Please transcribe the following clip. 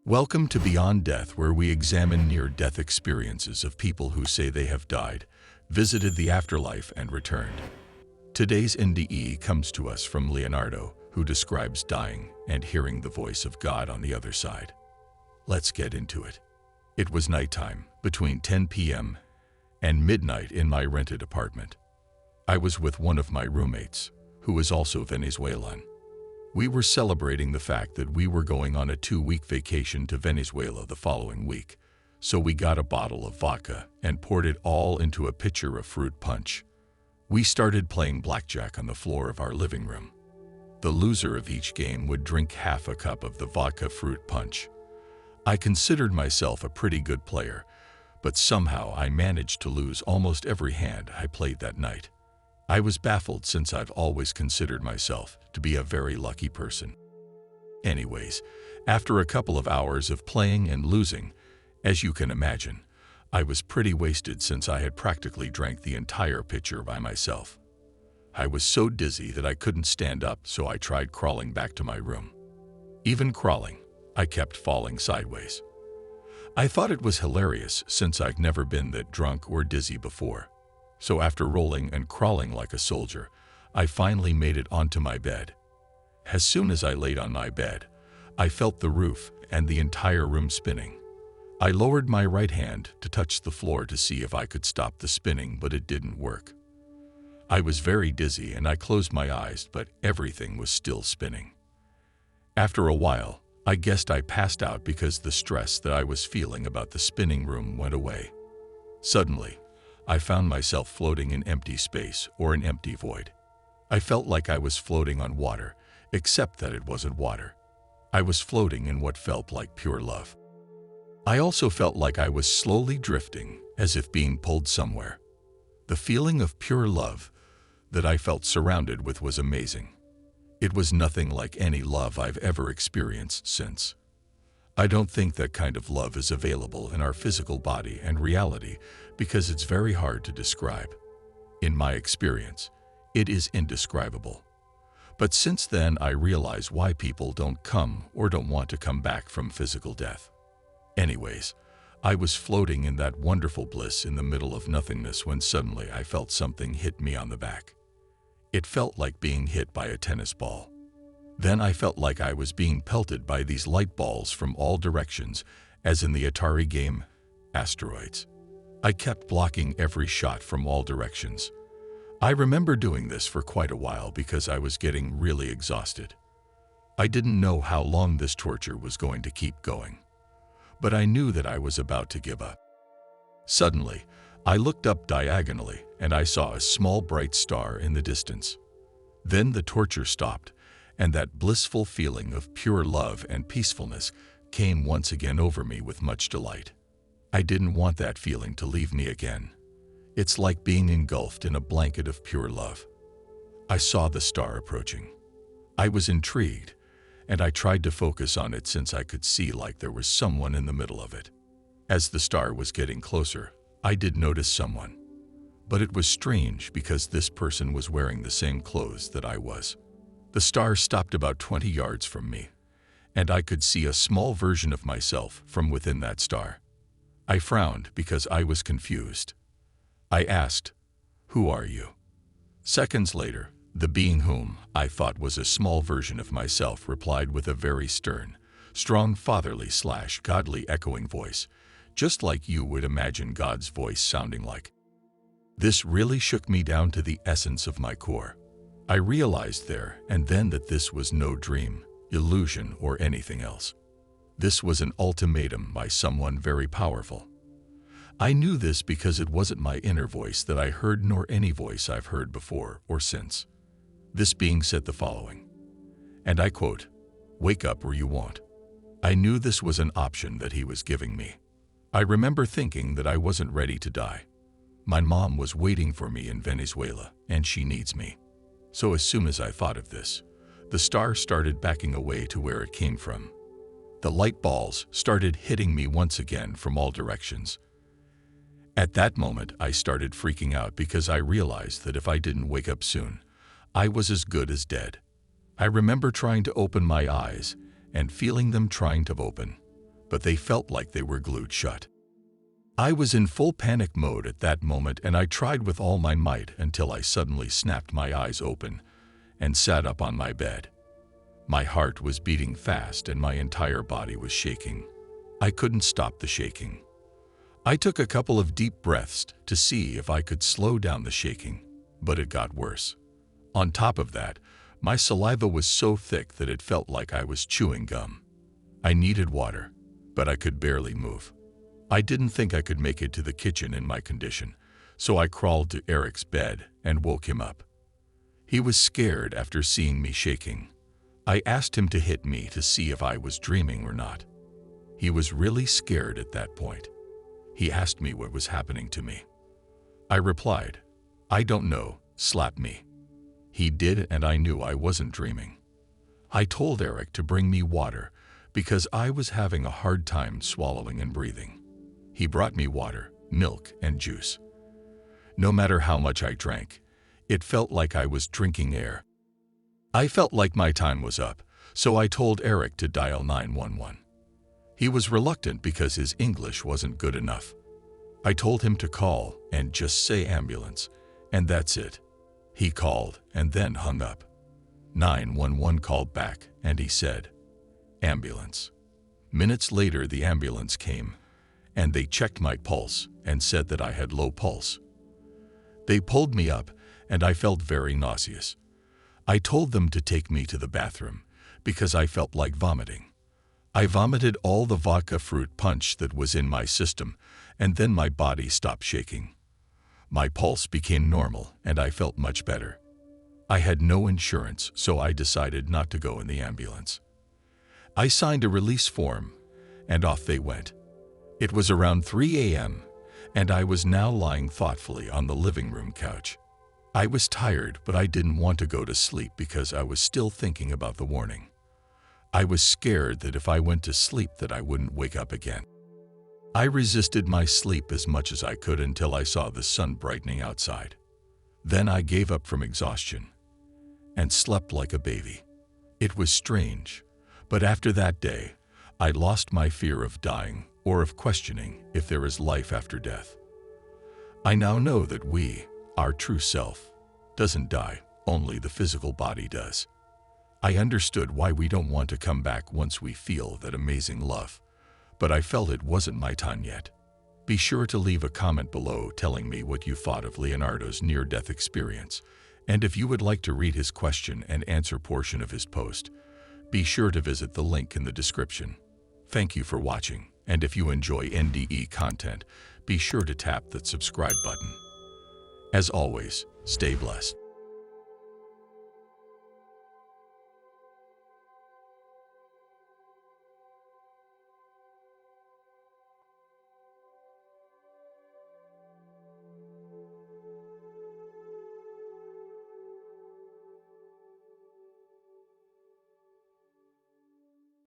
Welcome to Beyond Death, where we examine near-death experiences of people who say they have died, visited the afterlife, and returned. Today's NDE comes to us from Leonardo, who describes dying and hearing the voice of God on the other side. Let's get into it. It was nighttime, between 10 p.m. and midnight in my rented apartment. I was with one of my roommates, who was also Venezuelan. We were celebrating the fact that we were going on a 2-week vacation to Venezuela the following week, so we got a bottle of vodka and poured it all into a pitcher of fruit punch. We started playing blackjack on the floor of our living room. The loser of each game would drink half a cup of the vodka fruit punch. I considered myself a pretty good player, but somehow I managed to lose almost every hand I played that night. I was baffled since I've always considered myself to be a very lucky person. Anyways, after a couple of hours of playing and losing, as you can imagine, I was pretty wasted since I had practically drank the entire pitcher by myself. I was so dizzy that I couldn't stand up, so I tried crawling back to my room. Even crawling, I kept falling sideways. I thought it was hilarious since I'd never been that drunk or dizzy before. So after rolling and crawling like a soldier, I finally made it onto my bed. As soon as I laid on my bed, I felt the roof and the entire room spinning. I lowered my right hand to touch the floor to see if I could stop the spinning, but it didn't work. I was very dizzy and I closed my eyes, but everything was still spinning. After a while, I guessed I passed out because the stress that I was feeling about the spinning room went away. Suddenly, I found myself floating in empty space or an empty void. I felt like I was floating on water, except that it wasn't water. I was floating in what felt like pure love. I also felt like I was slowly drifting, as if being pulled somewhere. The feeling of pure love that I felt surrounded with was amazing. It was nothing like any love I've ever experienced since. I don't think that kind of love is available in our physical body and reality because it's very hard to describe. In my experience, it is indescribable. But since then, I realize why people don't come or don't want to come back from physical death. Anyways, I was floating in that wonderful bliss in the middle of nothingness when suddenly I felt something hit me on the back. It felt like being hit by a tennis ball. Then I felt like I was being pelted by these light balls from all directions, as in the Atari game, Asteroids. I kept blocking every shot from all directions. I remember doing this for quite a while because I was getting really exhausted. I didn't know how long this torture was going to keep going, but I knew that I was about to give up. Suddenly, I looked up diagonally and I saw a small bright star in the distance. Then the torture stopped, and that blissful feeling of pure love and peacefulness came once again over me with much delight. I didn't want that feeling to leave me again. It's like being engulfed in a blanket of pure love. I saw the star approaching. I was intrigued, and I tried to focus on it since I could see like there was someone in the middle of it. As the star was getting closer, I did notice someone. But it was strange because this person was wearing the same clothes that I was. The star stopped about 20 yards from me, and I could see a small version of myself from within that star. I frowned because I was confused. I asked, "Who are you?" Seconds later, the being whom I thought was a small version of myself replied with a very stern, strong fatherly/godly echoing voice, just like you would imagine God's voice sounding like. This really shook me down to the essence of my core. I realized there and then that this was no dream, illusion, or anything else. This was an ultimatum by someone very powerful. I knew this because it wasn't my inner voice that I heard nor any voice I've heard before or since. This being said the following, and I quote, "Wake up or you won't." I knew this was an option that he was giving me. I remember thinking that I wasn't ready to die. My mom was waiting for me in Venezuela, and she needs me. So as soon as I thought of this, the star started backing away to where it came from. The light balls started hitting me once again from all directions. At that moment, I started freaking out because I realized that if I didn't wake up soon, I was as good as dead. I remember trying to open my eyes and feeling them trying to open, but they felt like they were glued shut. I was in full panic mode at that moment, and I tried with all my might until I suddenly snapped my eyes open and sat up on my bed. My heart was beating fast and my entire body was shaking. I couldn't stop the shaking. I took a couple of deep breaths to see if I could slow down the shaking, but it got worse. On top of that, my saliva was so thick that it felt like I was chewing gum. I needed water, but I could barely move. I didn't think I could make it to the kitchen in my condition, so I crawled to Eric's bed and woke him up. He was scared after seeing me shaking. I asked him to hit me to see if I was dreaming or not. He was really scared at that point. He asked me what was happening to me. I replied, "I don't know, slap me." He did, and I knew I wasn't dreaming. I told Eric to bring me water because I was having a hard time swallowing and breathing. He brought me water, milk, and juice. No matter how much I drank, it felt like I was drinking air. I felt like my time was up, so I told Eric to dial 911. He was reluctant because his English wasn't good enough. I told him to call and just say ambulance, and that's it. He called and then hung up. 911 called back and he said, "Ambulance." Minutes later, the ambulance came and they checked my pulse and said that I had low pulse. They pulled me up and I felt very nauseous. I told them to take me to the bathroom because I felt like vomiting. I vomited all the vodka fruit punch that was in my system, and then my body stopped shaking. My pulse became normal and I felt much better. I had no insurance, so I decided not to go in the ambulance. I signed a release form and off they went. It was around 3 a.m. and I was now lying thoughtfully on the living room couch. I was tired, but I didn't want to go to sleep because I was still thinking about the warning. I was scared that if I went to sleep that I wouldn't wake up again. I resisted my sleep as much as I could until I saw the sun brightening outside. Then I gave up from exhaustion and slept like a baby. It was strange, but after that day, I lost my fear of dying or of questioning if there is life after death. I now know that our true self, doesn't die, only the physical body does. I understood why we don't want to come back once we feel that amazing love, but I felt it wasn't my time yet. Be sure to leave a comment below telling me what you thought of Leonardo's near-death experience, and if you would like to read his question and answer portion of his post, be sure to visit the link in the description. Thank you for watching, and if you enjoy NDE content, be sure to tap that subscribe button. As always, stay blessed.